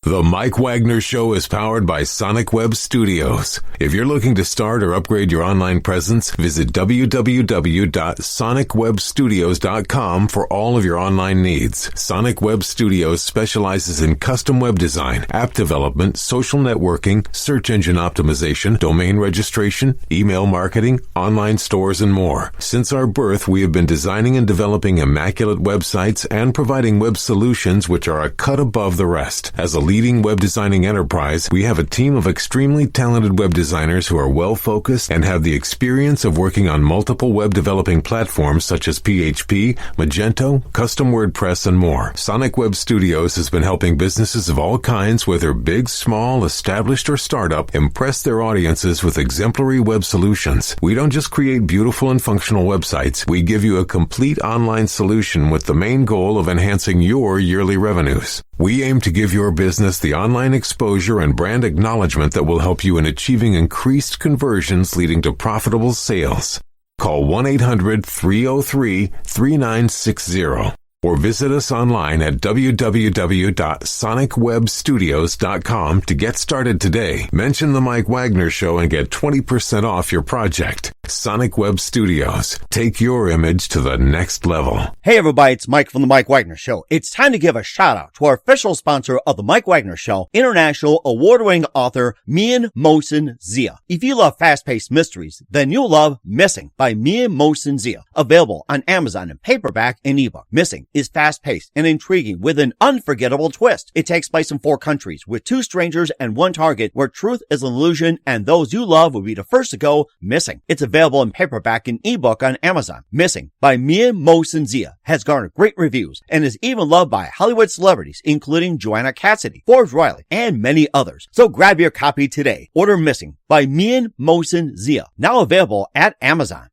The Mike Wagner Show is powered by Sonic Web Studios. If you're looking to start or upgrade your online presence, visit www.sonicwebstudios.com for all of your online needs. Sonic Web Studios specializes in custom web design, app development, social networking, search engine optimization, domain registration, email marketing, online stores, and more. Since our birth, we have been designing and developing immaculate websites and providing web solutions which are a cut above the rest. As a leading web designing enterprise, we have a team of extremely talented web designers who are well-focused and have the experience of working on multiple web developing platforms such as PHP, Magento, custom WordPress, and more. Sonic Web Studios has been helping businesses of all kinds, whether big, small, established, or startup, impress their audiences with exemplary web solutions. We don't just create beautiful and functional websites. We give you a complete online solution with the main goal of enhancing your yearly revenues. We aim to give your business the online exposure and brand acknowledgement that will help you in achieving increased conversions leading to profitable sales. Call 1-800-303-3960 or visit us online at www.sonicwebstudios.com to get started today. Mention the Mike Wagner Show and get 20% off your project. Sonic Web Studios. Take your image to the next level. Hey everybody, it's Mike from the Mike Wagner Show. It's time to give a shout out to our official sponsor of the Mike Wagner Show, international award-winning author Mian Mohsen Zia. If you love fast-paced mysteries, then you'll love Missing by Mian Mohsen Zia. Available on Amazon in paperback and ebook. Missing is fast-paced and intriguing with an unforgettable twist. It takes place in 4 countries with 2 strangers and 1 target where truth is an illusion and those you love will be the first to go missing. It's available in paperback and ebook on Amazon. Missing by Mian Mohsen Zia has garnered great reviews and is even loved by Hollywood celebrities including Joanna Cassidy, Forbes Riley, and many others. So grab your copy today. Order Missing by Mian Mohsen Zia, now available at Amazon.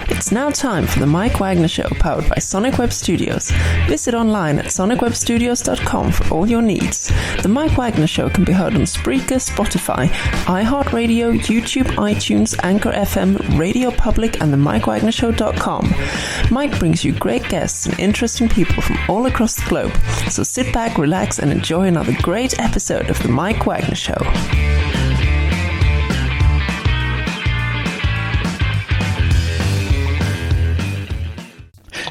It's now time for the Mike Wagner Show, powered by Sonic Web Studios. Visit online at sonicwebstudios.com for all your needs. The Mike Wagner Show can be heard on Spreaker, Spotify, iHeartRadio, YouTube, iTunes, Anchor FM, Radio Public, and the MikeWagnerShow.com. Mike brings you great guests and interesting people from all across the globe. So sit back, relax, and enjoy another great episode of the Mike Wagner Show.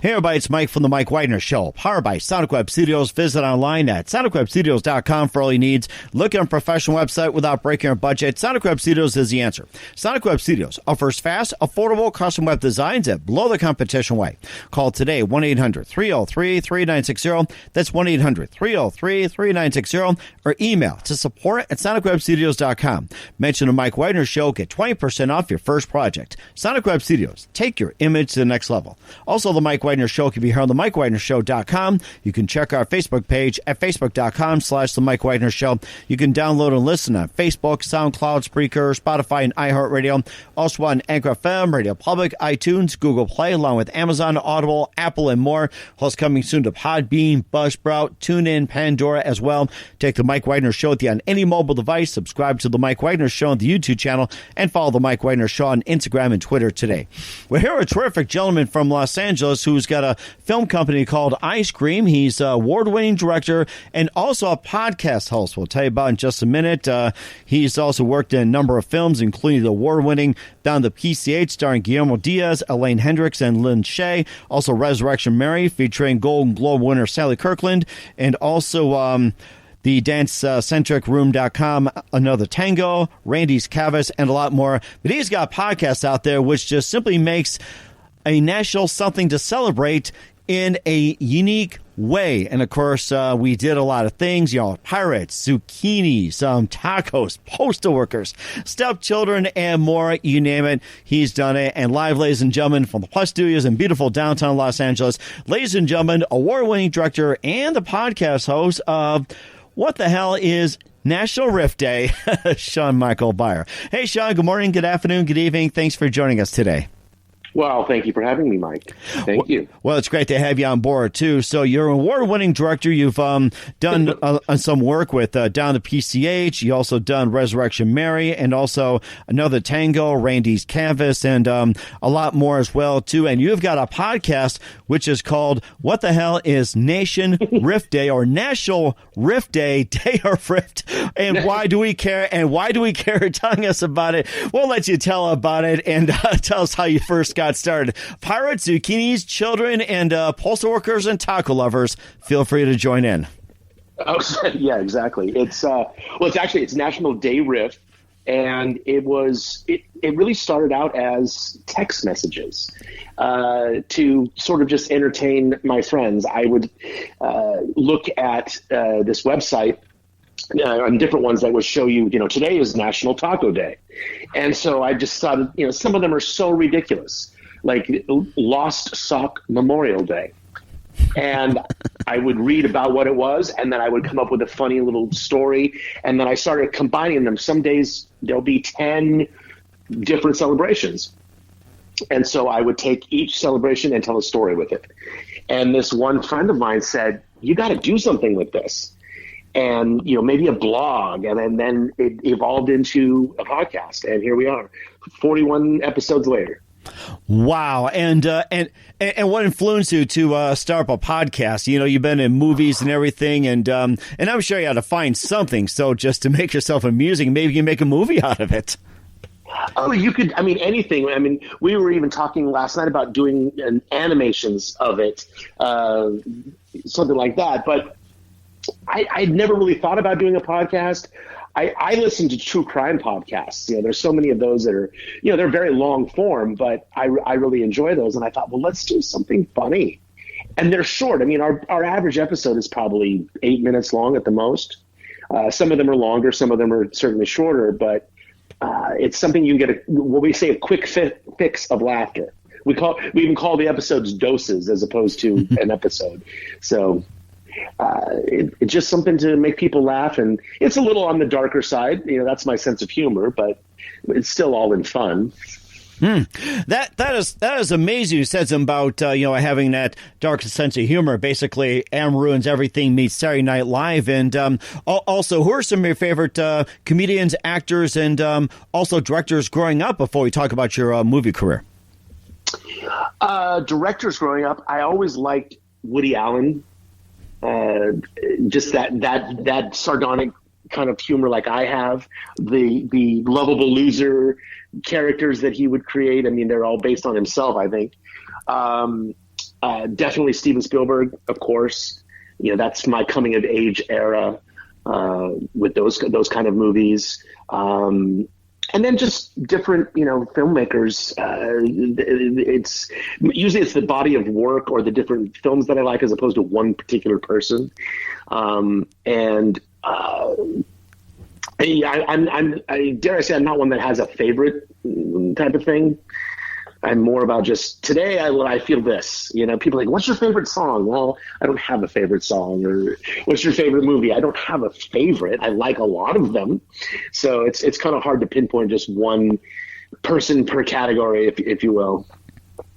Hey everybody, it's Mike from the Mike Wagner Show, powered by Sonic Web Studios. Visit online at sonicwebstudios.com for all your needs. Look at a professional website without breaking your budget. Sonic Web Studios is the answer. Sonic Web Studios offers fast, affordable custom web designs that blow the competition away. Call today, 1-800-303-3960. That's 1-800-303-3960. Or email to support at sonicwebstudios.com. Mention the Mike Wagner Show, get 20% off your first project. Sonic Web Studios, take your image to the next level. Also, the Mike Wagner Show can be heard on the MikeWagnerShow.com. You can check our Facebook page at facebook.com/The Mike Wagner Show. You can download and listen on Facebook, SoundCloud, Spreaker, Spotify, and iHeartRadio. Also on Anchor FM, Radio Public, iTunes, Google Play, along with Amazon, Audible, Apple, and more. Plus coming soon to Podbean, Buzzsprout, TuneIn, Pandora as well. Take the Mike Wagner Show with you on any mobile device. Subscribe to the Mike Wagner Show on the YouTube channel and follow the Mike Wagner Show on Instagram and Twitter today. We're here with a terrific gentleman from Los Angeles who's got a film company called Ice Cream. He's an award-winning director and also a podcast host. We'll tell you about in just a minute. He's also worked in a number of films, including the award-winning Down the PCH, starring Guillermo Diaz, Elaine Hendricks, and Lynn Shay. Also Resurrection Mary, featuring Golden Globe winner Sally Kirkland, and also the dance-centric room.com, Another Tango, Randy's Canvas, and a lot more. But he's got podcasts out there which just simply makes a national something to celebrate in a unique way. And of course, we did a lot of things, pirates, zucchinis, tacos, postal workers, stepchildren, and more. You name it, he's done it. And live, ladies and gentlemen, from the Plus Studios in beautiful downtown Los Angeles, ladies and gentlemen, award-winning director and the podcast host of What the Hell is National Riff Day, Sean Michael Beyer. Hey, Sean, good morning, good afternoon, good evening. Thanks for joining us today. Well, thank you for having me, Mike. Thank you. Well, it's great to have you on board, too. So you're an award-winning director. You've done some work with Down to PCH. You also done Resurrection Mary and also Another Tango, Randy's Canvas, and a lot more as well, too. And you've got a podcast which is called What the Hell is Nation Riff Day or National Riff Day, Day of Riff, and why do we care? And why do we care? Telling us about it. We'll let you tell about it and tell us how you first got started. Pirates, zucchinis, children, and postal workers and taco lovers, feel free to join in. Oh, yeah, exactly. It's it's National Day Riff, and it really started out as text messages to sort of just entertain my friends. I would look at this website on different ones that would show you, today is National Taco Day. And so I just thought, some of them are so ridiculous, like Lost Sock Memorial Day. And I would read about what it was, and then I would come up with a funny little story, and then I started combining them. Some days there'll be 10 different celebrations. And so I would take each celebration and tell a story with it. And this one friend of mine said, you got to do something with this. And, maybe a blog. And then it evolved into a podcast. And here we are, 41 episodes later. Wow. And what influenced you to start up a podcast? You've been in movies and everything, and I'm sure you had to find something. So just to make yourself amusing, maybe you can make a movie out of it. Oh, you could, anything. We were even talking last night about doing animations of it, something like that. But I'd never really thought about doing a podcast. I listen to true crime podcasts. There's so many of those that are, they're very long form, but I really enjoy those. And I thought, well, let's do something funny. And they're short. Our average episode is probably 8 minutes long at the most. Some of them are longer. Some of them are certainly shorter, but it's something you can get what we say, a quick fix of laughter. We even call the episodes doses as opposed to an episode. So it's just something to make people laugh, and it's a little on the darker side. That's my sense of humor, but it's still all in fun. That is amazing. You said something about having that dark sense of humor. Basically, Am Ruins Everything meets Saturday Night Live, and also, who are some of your favorite comedians, actors, and also directors growing up? Before we talk about your movie career, directors growing up, I always liked Woody Allen. Just that sardonic kind of humor, like I have, the lovable loser characters that he would create. They're all based on himself, I think. Definitely Steven Spielberg, of course. That's my coming of age era with those kind of movies. And then just different, filmmakers. It's usually the body of work or the different films that I like, as opposed to one particular person. I dare I say I'm not one that has a favorite type of thing. I'm more about just today I feel this. People are like, what's your favorite song? Well, I don't have a favorite song. Or what's your favorite movie? I don't have a favorite. I like a lot of them. So it's kind of hard to pinpoint just one person per category, if you will.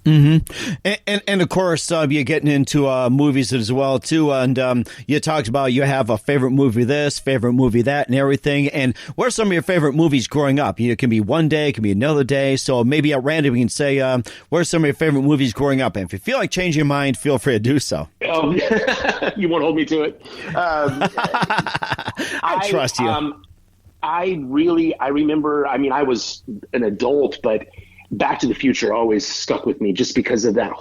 Mm-hmm. And of course, you're getting into movies as well, too. And you talked about you have a favorite movie this, favorite movie that, and everything. And what are some of your favorite movies growing up? It can be one day, it can be another day. So maybe at random, we can say, what are some of your favorite movies growing up? And if you feel like changing your mind, feel free to do so. Oh, you won't hold me to it. I trust you. I remember, I was an adult, but Back to the Future always stuck with me just because of that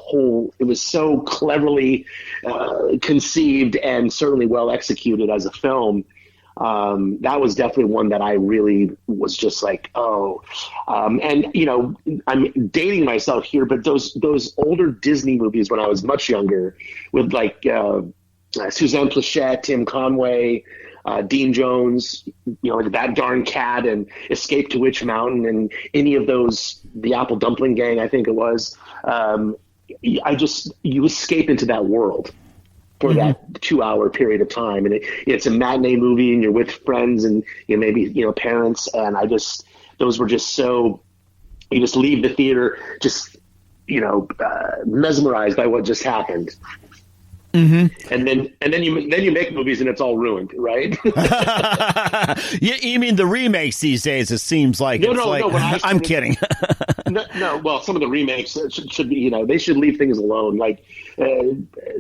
it was so cleverly conceived and certainly well executed as a film. That was definitely one that I really was just like, and I'm dating myself here, but those older Disney movies when I was much younger with like Suzanne Pleshette, Tim Conway, Dean Jones, like That Darn Cat and Escape to Witch Mountain and any of those, the Apple Dumpling Gang, I think it was. You escape into that world for that 2-hour period of time. And it's a matinee movie and you're with friends and maybe, parents. And those were just so, you just leave the theater, just, mesmerized by what just happened. Mm-hmm. And then you make movies and it's all ruined, right? You mean the remakes these days? It seems like no. I'm kidding. no. Well, some of the remakes should be, they should leave things alone. Like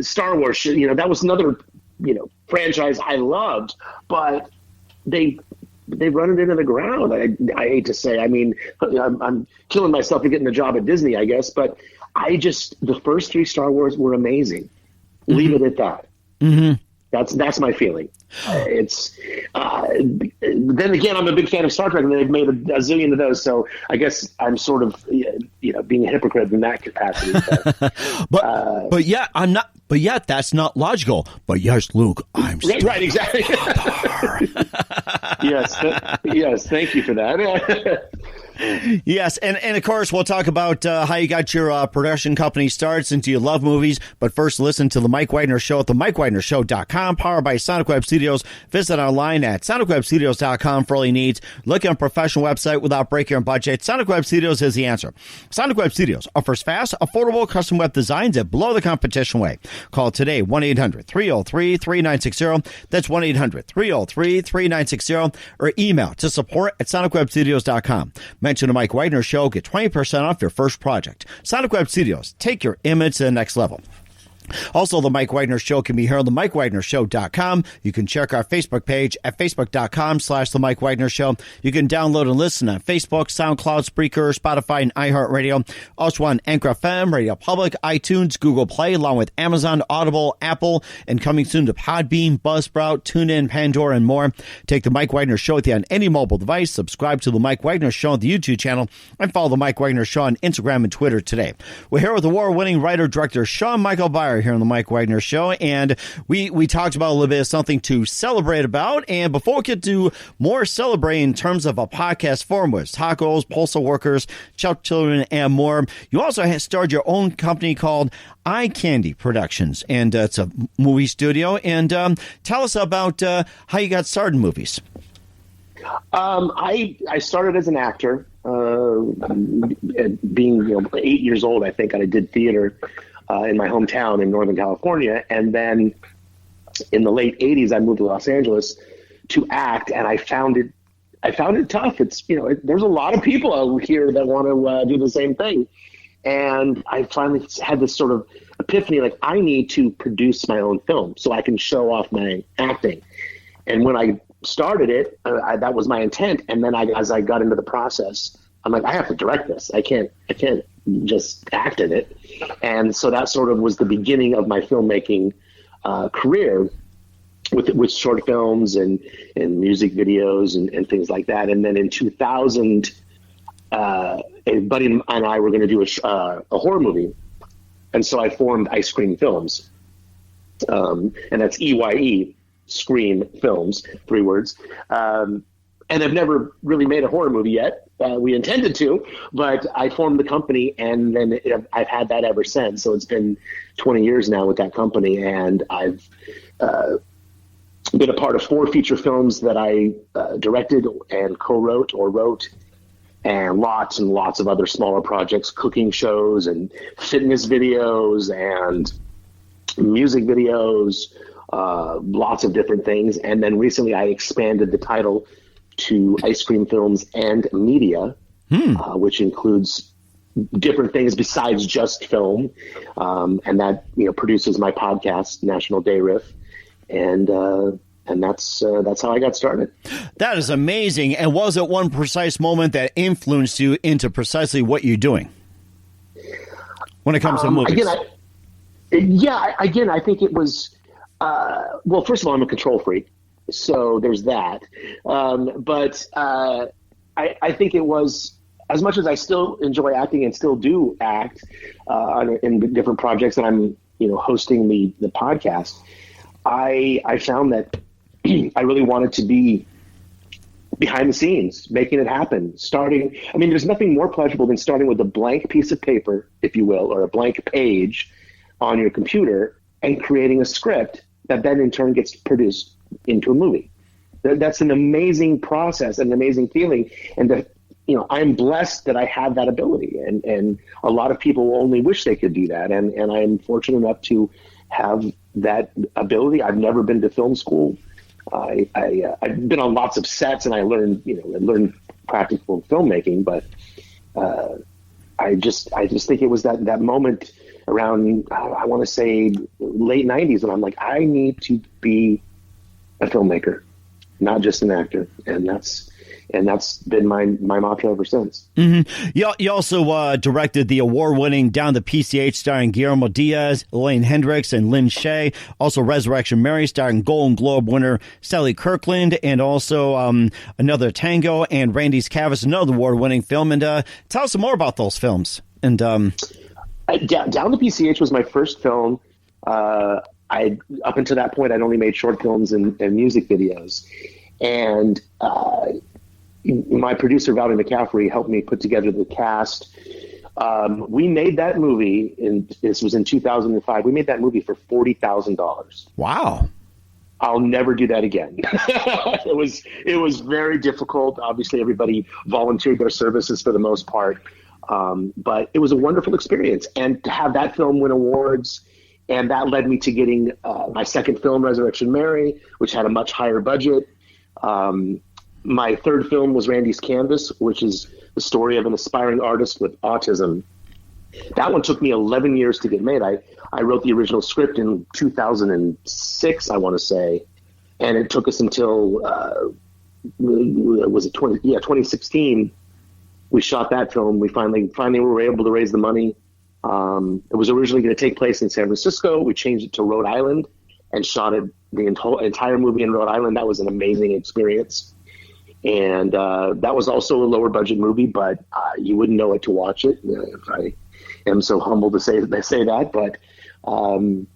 Star Wars, that was another, franchise I loved, but they run it into the ground. I hate to say. I mean, I'm killing myself for getting a job at Disney, I guess, but the first 3 Star Wars were amazing. Leave it at that. Mm-hmm. That's my feeling. Then again, I'm a big fan of Star Trek, and they've made a zillion of those. So I guess I'm sort of, being a hypocrite in that capacity. But yeah, I'm not. But yet, that's not logical. But yes, Luke, I'm right, exactly. Yes. Thank you for that. Yes, and of course, we'll talk about how you got your production company started since you love movies. But first, listen to The Mike Wagner Show at themikewagnershow.com, powered by Sonic Web Studios. Visit online at sonicwebstudios.com for all your needs. Look at a professional website without breaking your budget. Sonic Web Studios is the answer. Sonic Web Studios offers fast, affordable custom web designs at below the competition way. Call today, 1-800-303-3960. That's 1-800-303-3960. Or email to support@sonicwebstudios.com. Mention the Mike Wagner Show. Get 20% off your first project. Sonic Web Studios. Take your image to the next level. Also, The Mike Wagner Show can be heard on themikewagnershow.com. You can check our Facebook page at facebook.com/The Mike Wagner Show. You can download and listen on Facebook, SoundCloud, Spreaker, Spotify, and iHeartRadio. Also on Anchor FM, Radio Public, iTunes, Google Play, along with Amazon, Audible, Apple, and coming soon to Podbean, Buzzsprout, TuneIn, Pandora, and more. Take The Mike Wagner Show with you on any mobile device. Subscribe to The Mike Wagner Show on the YouTube channel, and follow The Mike Wagner Show on Instagram and Twitter today. We're here with award-winning writer-director Sean Michael Beyer here on The Mike Wagner Show, and we talked about a little bit of something to celebrate about. And before we get to more celebrating in terms of a podcast form with tacos, postal workers, child children, and more, you also started your own company called Eye Candy Productions, and it's a movie studio. And tell us about how you got started in movies. I started as an actor, being 8 years old, I think, and I did theater in my hometown in Northern California. And then in the late 80s, I moved to Los Angeles to act, and I found it tough. It's, there's a lot of people out here that want to do the same thing. And I finally had this sort of epiphany, like, I need to produce my own film so I can show off my acting. And when I started it, that was my intent. And then as I got into the process, I'm like, I have to direct this. I can't just act in it. And so that sort of was the beginning of my filmmaking career with short films and music videos and things like that. And then in 2000, a buddy and I were going to do a horror movie. And so I formed Ice Cream Films. And that's EYE, Scream Films, 3 words. And I've never really made a horror movie yet. We intended to, but I formed the company, and then I've had that ever since. So it's been 20 years now with that company, and I've been a part of 4 feature films that I directed and co-wrote or wrote, and lots of other smaller projects, cooking shows and fitness videos and music videos, lots of different things. And then recently I expanded the title to Ice Cream Films and Media, which includes different things besides just film. And that, produces my podcast, National Day Riff. And that's how I got started. That is amazing. And was it one precise moment that influenced you into precisely what you're doing when it comes to movies? I think it was, well, first of all, I'm a control freak. So there's that. But I think it was, as much as I still enjoy acting and still do act in different projects, and I'm, hosting the podcast, I found that I really wanted to be behind the scenes, making it happen. There's nothing more pleasurable than starting with a blank piece of paper, if you will, or a blank page on your computer and creating a script that then in turn gets produced into a movie. That's an amazing process, an amazing feeling. And I'm blessed that I have that ability, and a lot of people only wish they could do that. And I'm fortunate enough to have that ability. I've never been to film school. I've been on lots of sets, and I learned practical filmmaking, but I just think it was that moment around, I want to say late 90s, when I'm like, I need to be a filmmaker, not just an actor. And that's been my mantra ever since. Mm-hmm. You also directed the award-winning Down the PCH starring Guillermo Diaz, Elaine Hendricks, and Lynn Shay. Also Resurrection Mary starring Golden Globe winner Sally Kirkland, and also Another Tango and Randy's Canvas, another award-winning film. And tell us some more about those films. And Down the PCH was my first film. Up until that point, I'd only made short films and music videos. And my producer, Valerie McCaffrey, helped me put together the cast. We made that movie, this was in 2005. We made that movie for $40,000. Wow. I'll never do that again. It was very difficult. Obviously, everybody volunteered their services for the most part. But it was a wonderful experience. And to have that film win awards, and that led me to getting my second film, Resurrection Mary, which had a much higher budget. My third film was Randy's Canvas, which is the story of an aspiring artist with autism. That one took me 11 years to get made. I wrote the original script in 2006, I want to say, and it took us until 2016. We shot that film. We finally were able to raise the money. It was originally going to take place in San Francisco. We changed it to Rhode Island and shot it the entire movie in Rhode Island. That was an amazing experience. And that was also a lower budget movie, but you wouldn't know it to watch it. I am so humbled to say that. But and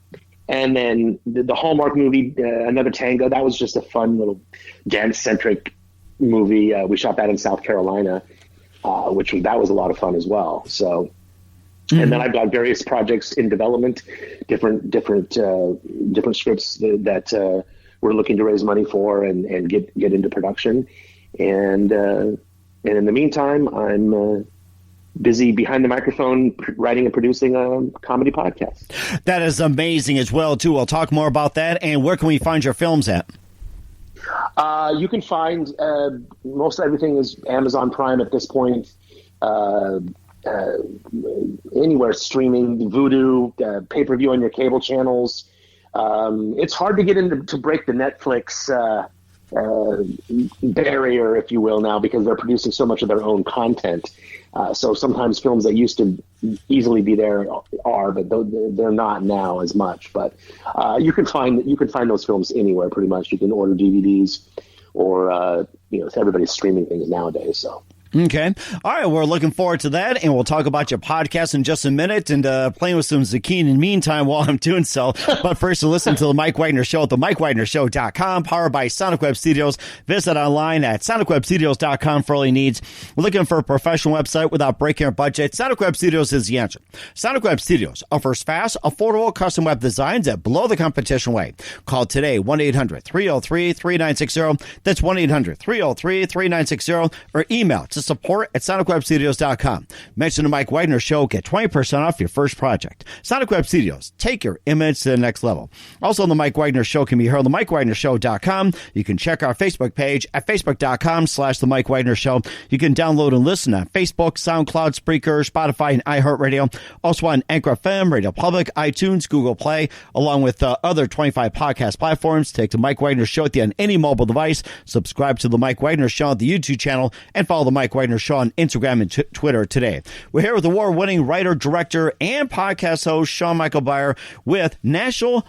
then the Hallmark movie, Another Tango, that was just a fun little dance-centric movie. We shot that in South Carolina, that was a lot of fun as well. So, and then I've got various projects in development, different scripts that we're looking to raise money for and get into production. And in the meantime, I'm busy behind the microphone writing and producing a comedy podcast. That is amazing as well, too. We'll talk more about that. And where can we find your films at? You can find most everything is Amazon Prime at this point. Anywhere streaming, Vudu, pay-per-view on your cable channels. It's hard to get to break the Netflix barrier, if you will, now, because they're producing so much of their own content. So sometimes films that used to easily be there are, but they're not now as much. But you can find those films anywhere pretty much. You can order DVDs, or everybody's streaming things nowadays. So. Okay. All right. We're looking forward to that, and we'll talk about your podcast in just a minute and playing with some zucchini in the meantime while I'm doing so. But first, to listen to the Mike Wagner Show at the MikeWagnerShow.com, powered by Sonic Web Studios. Visit online at SonicWebStudios.com for all your needs. We're looking for a professional website without breaking our budget. Sonic Web Studios is the answer. Sonic Web Studios offers fast, affordable custom web designs at below the competition rate. Call today, 1-800-303-3960. That's 1-800-303-3960, or email to support@sonicwebstudios.com. Mention the Mike Wagner Show. Get 20% off your first project. Sonic Web Studios. Take your image to the next level. Also, the Mike Wagner Show can be heard on the MikeWagnerShow.com. You can check our Facebook page at Facebook.com/The Mike Wagner Show. You can download and listen on Facebook, SoundCloud, Spreaker, Spotify, and iHeartRadio. Also on Anchor FM, Radio Public, iTunes, Google Play, along with other 25 podcast platforms. Take the Mike Wagner Show on any mobile device. Subscribe to the Mike Wagner Show on the YouTube channel, and follow the Mike Wagner Show on Instagram and Twitter today. We're here with award-winning writer, director, and podcast host Sean Michael Beyer with National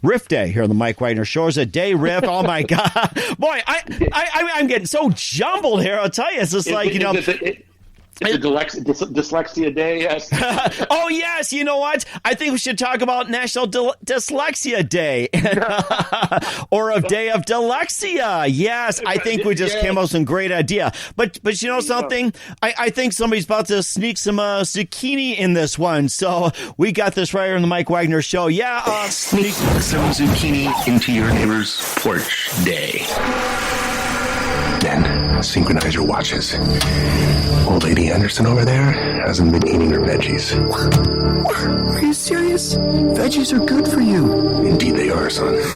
Riff Day here on the Mike Wagner Show. It's a day riff. Oh my God, boy! I'm getting so jumbled here. I'll tell you, it's just like It's a dyslexia day, yes. Oh, yes. You know what? I think we should talk about National Dyslexia Day or a day of dyslexia. Yes, I think we just came up with some great idea. But you know something? I think somebody's about to sneak some zucchini in this one. So we got this right here on the Mike Wagner Show. Yeah. Sneak some zucchini into your neighbor's porch day. Then synchronize your watches. Old lady Anderson over there hasn't been eating her veggies. Are you serious? Veggies are good for you. Indeed they are, son.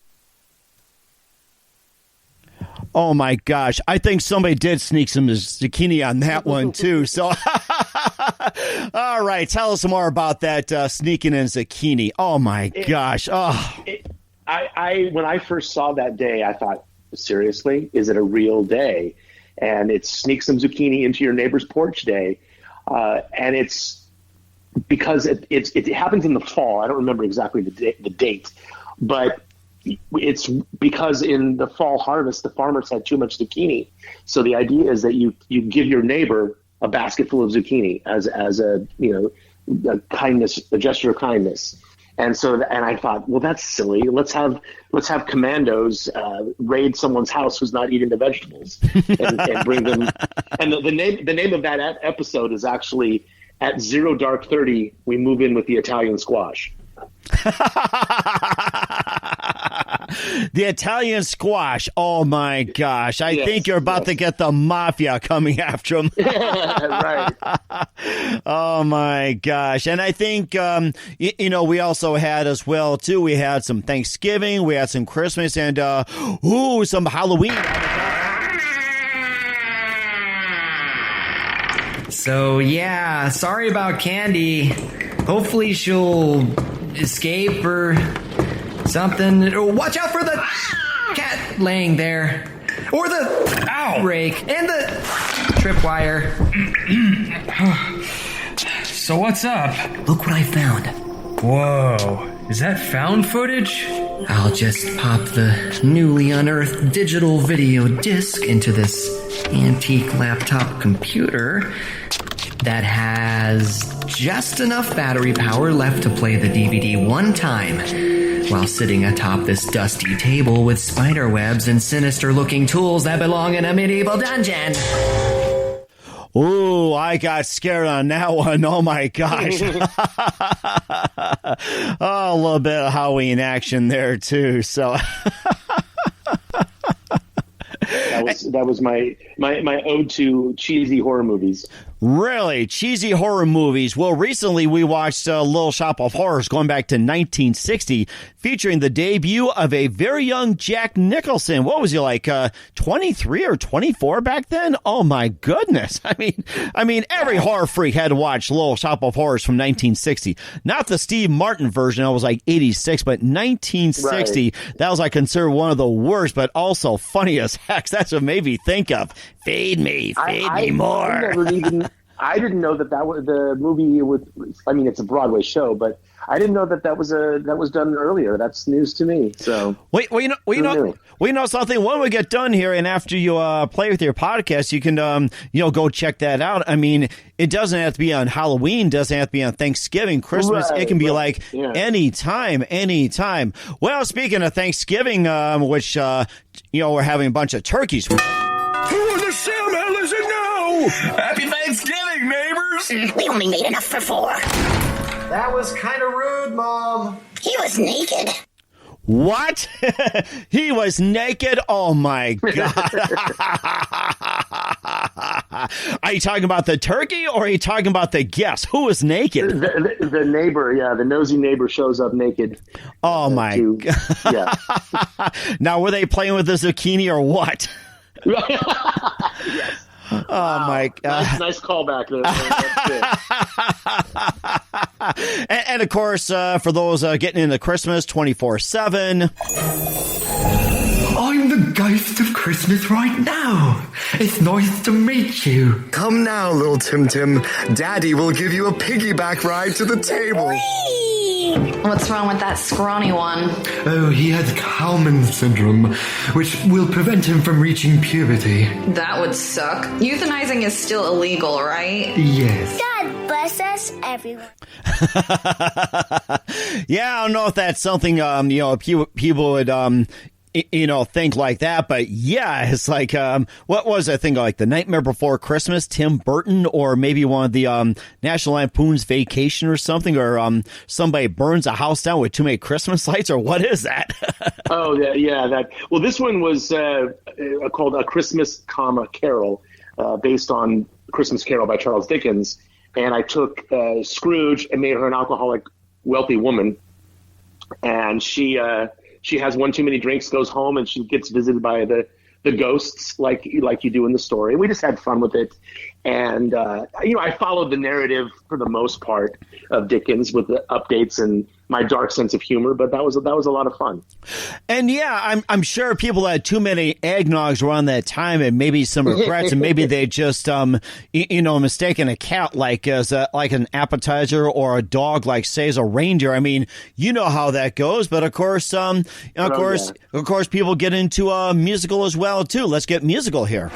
Oh, my gosh. I think somebody did sneak some zucchini on that one, too. So, all right. Tell us more about that sneaking in zucchini. Oh, my gosh. Oh. When I first saw that day, I thought, seriously, is it a real day? And it's Sneak Some Zucchini into Your Neighbor's Porch Day. And it's because it happens in the fall. I don't remember exactly the date, but it's because in the fall harvest, the farmers had too much zucchini. So the idea is that you give your neighbor a basket full of zucchini as a kindness, a gesture of kindness. And I thought, well, that's silly. Let's have commandos raid someone's house who's not eating the vegetables and bring them. And the name of that episode is actually At Zero Dark 30. We move in with the Italian squash. The Italian squash. Oh, my gosh. I think you're about to get the mafia coming after him. Right. Oh, my gosh. And I think, we also had as well, too, we had some Thanksgiving, we had some Christmas, and, some Halloween. So, yeah, sorry about Candy. Hopefully she'll escape or something. Watch out for the cat laying there. Or the rake and the tripwire. So what's up? Look what I found. Whoa, is that found footage? I'll just pop the newly unearthed digital video disc into this antique laptop computer that has just enough battery power left to play the DVD one time while sitting atop this dusty table with spider webs and sinister-looking tools that belong in a medieval dungeon. Ooh, I got scared on that one. Oh, my gosh. A little bit of Halloween action there, too. So... That was my ode to cheesy horror movies. Really? Cheesy horror movies. Well, recently we watched Little Shop of Horrors going back to 1960, featuring the debut of a very young Jack Nicholson. What was he, like 23 or 24 back then? Oh, my goodness. I mean, every horror freak had to watch Little Shop of Horrors from 1960. Not the Steve Martin version. That was like 86, but 1960, right. That was, I consider, one of the worst, but also funny as heck. That's what made me think of Feed Me More. I didn't know that was the movie with. I mean, it's a Broadway show, but I didn't know that was done earlier. That's news to me. So we know something. When we get done here, and after you play with your podcast, you can go check that out. I mean, it doesn't have to be on Halloween. Doesn't have to be on Thanksgiving, Christmas. Right, it can be anytime. Well, speaking of Thanksgiving, which we're having a bunch of turkeys. Who in the Sam hell is it now? Happy Thanksgiving, neighbors! We only made enough for 4. That was kind of rude, Mom. He was naked. What? He was naked? Oh, my God. Are you talking about the turkey or are you talking about the guest? Who was naked? The neighbor, the nosy neighbor shows up naked. Oh, my God. Yeah. Now, were they playing with the zucchini or what? Yes. Oh, wow. My God. Nice callback there. And of course, for those getting into Christmas 24/7. I'm the ghost of Christmas right now. It's nice to meet you. Come now, little Tim Tim. Daddy will give you a piggyback ride to the table. What's wrong with that scrawny one? Oh, he has Kalman syndrome, which will prevent him from reaching puberty. That would suck. Euthanizing is still illegal, right? Yes. God bless us, everyone. Yeah, I don't know if that's something, people would, think like that. But yeah, it's like, what was I think like The Nightmare Before Christmas, Tim Burton, or maybe one of the National Lampoon's Vacation or something, or somebody burns a house down with too many Christmas lights, or what is that? Oh, yeah, that. Well, this one was called A Christmas, Carol, based on Christmas Carol by Charles Dickens. And I took Scrooge and made her an alcoholic, wealthy woman. And she has one too many drinks, goes home, and she gets visited by the ghosts like you do in the story. We just had fun with it. And, I followed the narrative for the most part of Dickens with the updates and my dark sense of humor, but that was a lot of fun. And yeah, I'm sure people had too many eggnogs around that time, and maybe some regrets, and maybe they just mistaken a cat like as like an appetizer, or a dog like say as a reindeer. I mean, you know how that goes. But of course, people get into a musical as well too. Let's get musical here.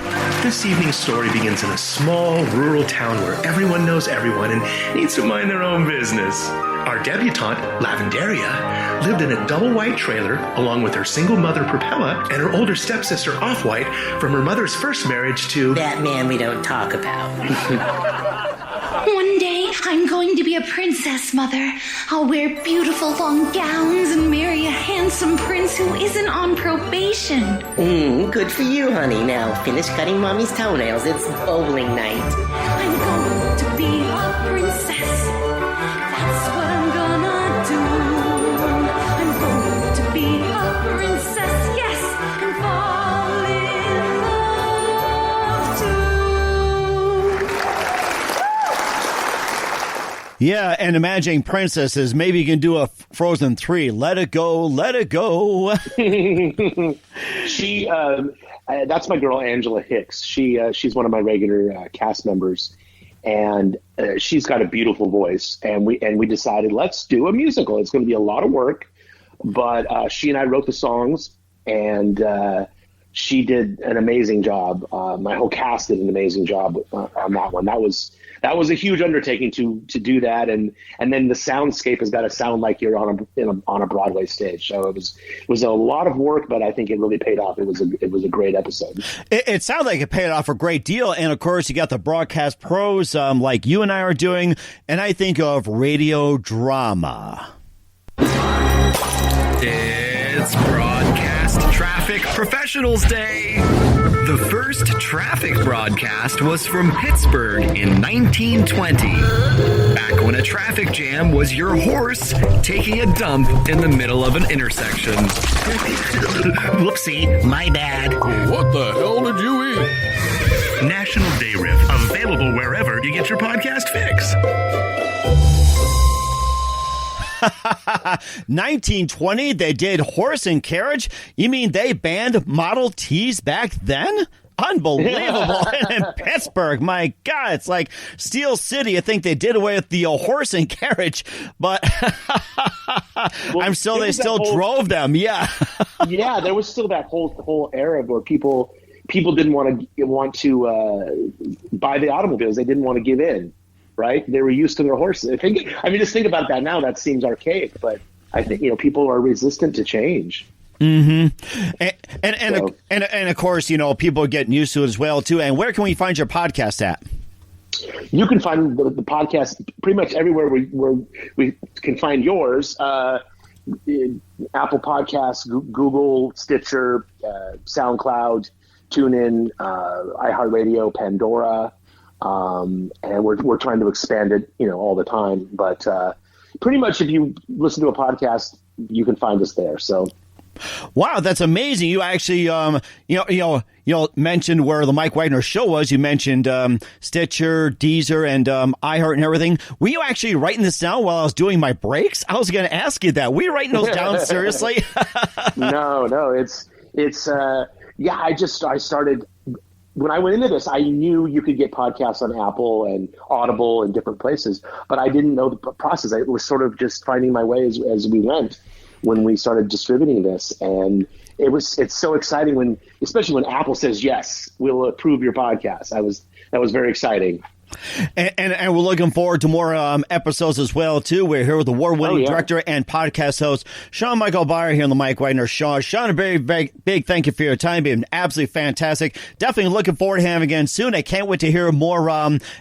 This evening's story begins in a small rural town where everyone knows everyone and needs to mind their own business. Our debutante, Lavendaria, lived in a double white trailer along with her single mother, Propella, and her older stepsister, Off-White, from her mother's first marriage to... that man we don't talk about. One day, I'm going to be a princess, Mother. I'll wear beautiful long gowns and marry a handsome prince who isn't on probation. Good for you, honey. Now, finish cutting Mommy's toenails. It's bowling night. I'm going to be a princess. That's what I'm gonna do. I'm going to be a princess, yes, and fall in love too. Yeah, and imagining princesses, maybe you can do a Frozen 3. Let it go, let it go. That's my girl, Angela Hicks. She's one of my regular cast members. And she's got a beautiful voice, and we decided, let's do a musical. It's going to be a lot of work, but she and I wrote the songs, and she did an amazing job. My whole cast did an amazing job on that one. That was a huge undertaking to do that, and then the soundscape has got to sound like you're on a Broadway stage. So it was a lot of work, but I think it really paid off. It was a great episode. It sounds like it paid off a great deal, and of course you got the broadcast pros like you and I are doing, and I think of radio drama. It's Broadcast Traffic Professionals Day. The first traffic broadcast was from Pittsburgh in 1920, back when a traffic jam was your horse taking a dump in the middle of an intersection. Whoopsie, my bad. What the hell did you eat? National Day Riff, available wherever you get your podcast fix. 1920, they did horse and carriage? You mean they banned Model Ts back then? Unbelievable. In Pittsburgh, my God, it's like Steel City. I think they did away with the horse and carriage, but they still drove them. Yeah. Yeah, there was still that whole era where people didn't want to buy the automobiles. They didn't want to give in. Right? They were used to their horses. Just think about that now. That seems archaic, but I think, people are resistant to change. Mm-hmm. And of course, people are getting used to it as well, too. And where can we find your podcast at? You can find the podcast pretty much everywhere where we can find yours. Apple Podcasts, Google, Stitcher, SoundCloud, TuneIn, iHeartRadio, Pandora. And we're trying to expand it, all the time. But pretty much if you listen to a podcast, you can find us there. So. Wow, that's amazing. You actually, mentioned where the Mike Wagner Show was. You mentioned Stitcher, Deezer, and iHeart and everything. Were you actually writing this down while I was doing my breaks? I was going to ask you that. Were you writing those down seriously? No, it's I started. When I went into this, I knew you could get podcasts on Apple and Audible and different places, but I didn't know the process. I was sort of just finding my way as we went when we started distributing this. And it's so exciting especially when Apple says, yes, we'll approve your podcast. That was very exciting. And we're looking forward to more episodes as well, too. We're here with the award-winning director and podcast host, Sean Michael Beyer, here on the Mike Wagner Show. Sean, a very big thank you for your time. Been absolutely fantastic. Definitely looking forward to having again soon. I can't wait to hear more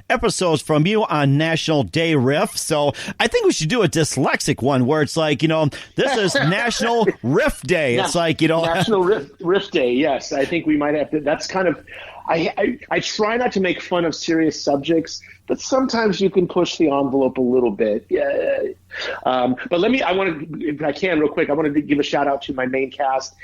episodes from you on National Day Riff. So I think we should do a dyslexic one where it's like, this is National Riff Day. It's like, National Riff Day, yes. I think we might have to. That's kind of... I try not to make fun of serious subjects, but sometimes you can push the envelope a little bit. Yeah. But if I can, real quick, I wanted to give a shout out to my main cast,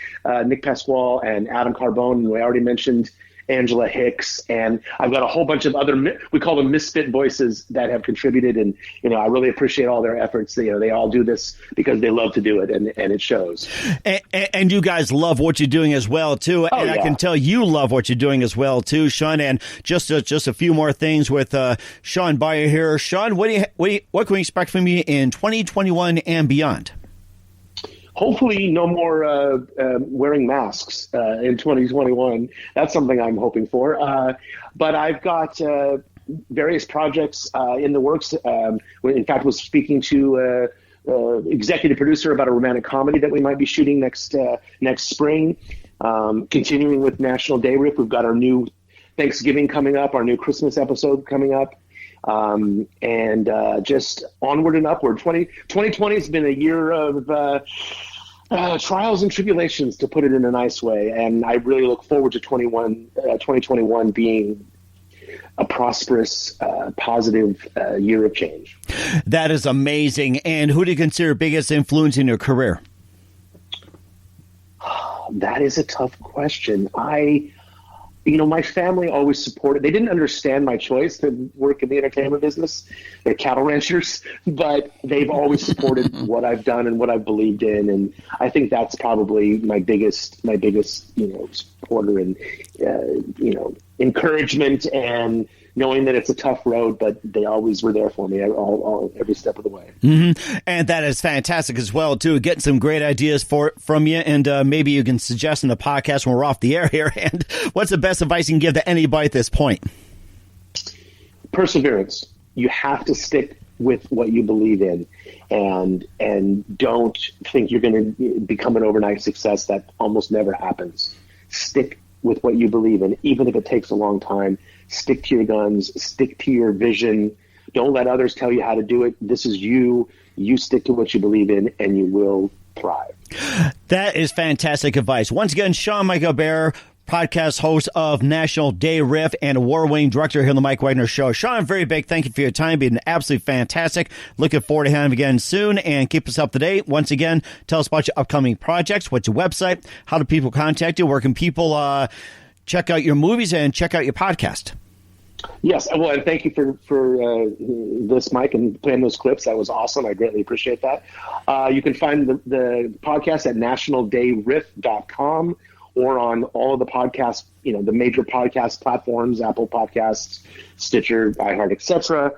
Nick Pasquale and Adam Carbone. And we already mentioned Angela Hicks, and I've got a whole bunch of other, we call them misfit voices, that have contributed, and I really appreciate all their efforts. They all do this because they love to do it, and it shows. And you guys love what you're doing as well too, and I can tell you love what you're doing as well too, Sean. And just a few more things with Sean Beyer here. Sean, what can we expect from you in 2021 and beyond? Hopefully no more wearing masks in 2021. That's something I'm hoping for. But I've got various projects in the works. In fact, was speaking to executive producer about a romantic comedy that we might be shooting next spring. Continuing with National Day Riff, we've got our new Thanksgiving coming up, our new Christmas episode coming up. And just onward and upward. 2020 has been a year of trials and tribulations, to put it in a nice way. And I really look forward to 2021 being a prosperous, positive year of change. That is amazing. And who do you consider biggest influence in your career? That is a tough question. My family always supported. They didn't understand my choice to work in the entertainment business. They're cattle ranchers, but they've always supported what I've done and what I've believed in. And I think that's probably my biggest, supporter and, encouragement, and knowing that it's a tough road, but they always were there for me every step of the way. Mm-hmm. And that is fantastic as well, too. Getting some great ideas from you, and maybe you can suggest in the podcast when we're off the air here. And what's the best advice you can give to anybody at this point? Perseverance. You have to stick with what you believe in, and don't think you're going to become an overnight success. That almost never happens. Stick with what you believe in, even if it takes a long time. Stick to your guns, stick to your vision. Don't let others tell you how to do it. This is you. You stick to what you believe in, and you will thrive. That is fantastic advice. Once again, Sean Michael Beyer, podcast host of National Day Riff and award-winning director here on the Mike Wagner Show. Sean, very big thank you for your time. Being absolutely fantastic. Looking forward to having you again soon, and keep us up to date. Once again, tell us about your upcoming projects. What's your website? How do people contact you? Where can people check out your movies and check out your podcast? Yes, well, and thank you for this, Mike, and playing those clips. That was awesome. I greatly appreciate that. You can find the podcast at nationaldayriff.com, or on all of the podcasts, the major podcast platforms, Apple Podcasts, Stitcher, iHeart, etc.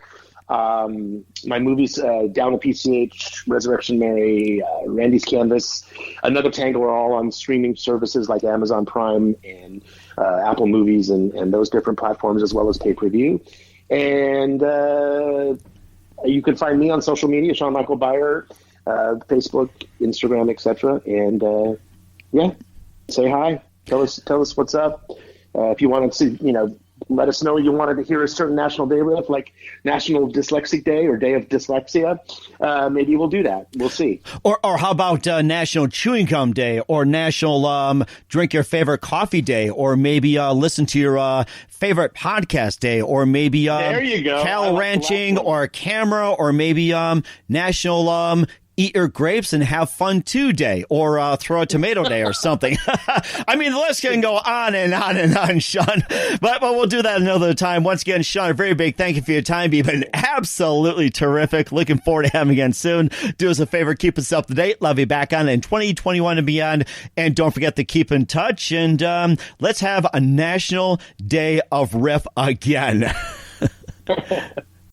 My movies, Down to PCH, Resurrection Mary, Randy's Canvas, Another Tango are all on streaming services like Amazon Prime and Apple Movies and those different platforms, as well as pay-per-view. And you can find me on social media, Sean Michael Beyer, Facebook, Instagram, etc. And say hi. Tell us what's up. If you want to let us know you wanted to hear a certain National Day Riff, like National Dyslexic Day or Day of Dyslexia. Maybe we'll do that. We'll see. Or how about National Chewing Gum Day, or National Drink Your Favorite Coffee Day, or maybe listen to your favorite podcast day, or maybe there you go. Cattle ranching or camera, or maybe National Eat Your Grapes and Have Fun Too Day, or Throw a Tomato Day or something. I mean, the list can go on and on and on, Sean. But we'll do that another time. Once again, Sean, a very big thank you for your time. You've been absolutely terrific. Looking forward to having you again soon. Do us a favor, keep us up to date. Love you back on in 2021 and beyond. And don't forget to keep in touch. And let's have a National Day of Riff again.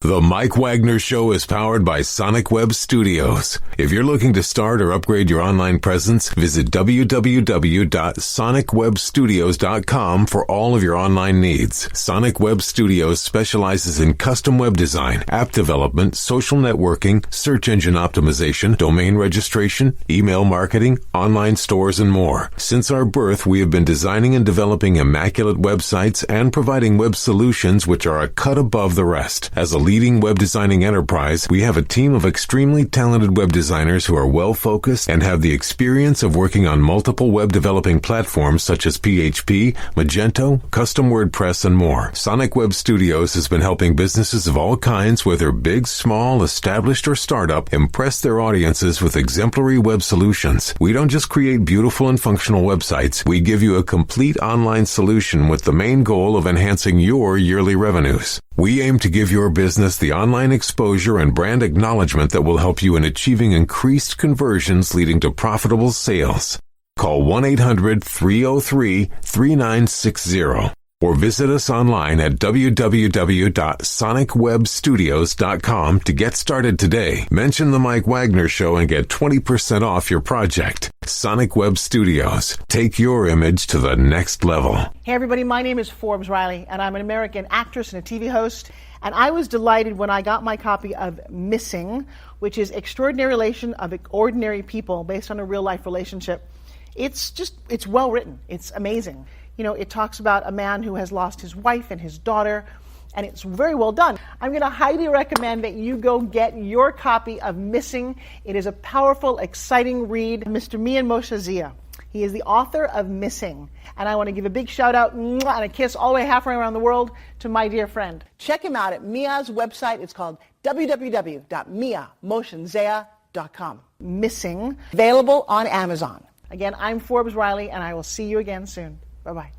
The Mike Wagner Show is powered by Sonic Web Studios. If you're looking to start or upgrade your online presence, visit www.sonicwebstudios.com for all of your online needs. Sonic Web Studios specializes in custom web design, app development, social networking, search engine optimization, domain registration, email marketing, online stores, and more. Since our birth, we have been designing and developing immaculate websites and providing web solutions which are a cut above the rest. As a leading web designing enterprise, we have a team of extremely talented web designers who are well-focused and have the experience of working on multiple web developing platforms such as PHP, Magento, custom WordPress, and more. Sonic Web Studios has been helping businesses of all kinds, whether big, small, established, or startup, impress their audiences with exemplary web solutions. We don't just create beautiful and functional websites. We give you a complete online solution with the main goal of enhancing your yearly revenues. We aim to give your business the online exposure and brand acknowledgement that will help you in achieving increased conversions leading to profitable sales. Call 1-800-303-3960 or visit us online at www.sonicwebstudios.com to get started today. Mention the Mike Wagner Show and get 20% off your project. Sonic Web Studios. Take your image to the next level. Hey everybody, my name is Forbes Riley, and I'm an American actress and a TV host. And I was delighted when I got my copy of Missing, which is Extraordinary Relation of Ordinary People based on a real-life relationship. It's well written. It's amazing. You know, it talks about a man who has lost his wife and his daughter, and it's very well done. I'm going to highly recommend that you go get your copy of Missing. It is a powerful, exciting read. Mr. Mian Moshe Zia. He is the author of Missing. And I want to give a big shout out and a kiss all the way halfway around the world to my dear friend. Check him out at Mia's website. It's called www.miamoshenzea.com. Missing, available on Amazon. Again, I'm Forbes Riley, and I will see you again soon. Bye-bye.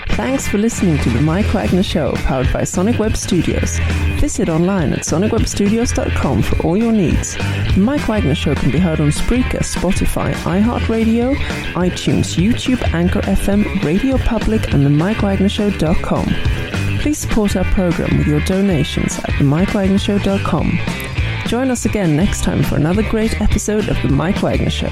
Thanks for listening to The Mike Wagner Show, powered by Sonic Web Studios. Visit online at sonicwebstudios.com for all your needs. The Mike Wagner Show can be heard on Spreaker, Spotify, iHeartRadio, iTunes, YouTube, Anchor FM, Radio Public, and themikewagnershow.com. Please support our program with your donations at themikewagnershow.com. Join us again next time for another great episode of The Mike Wagner Show.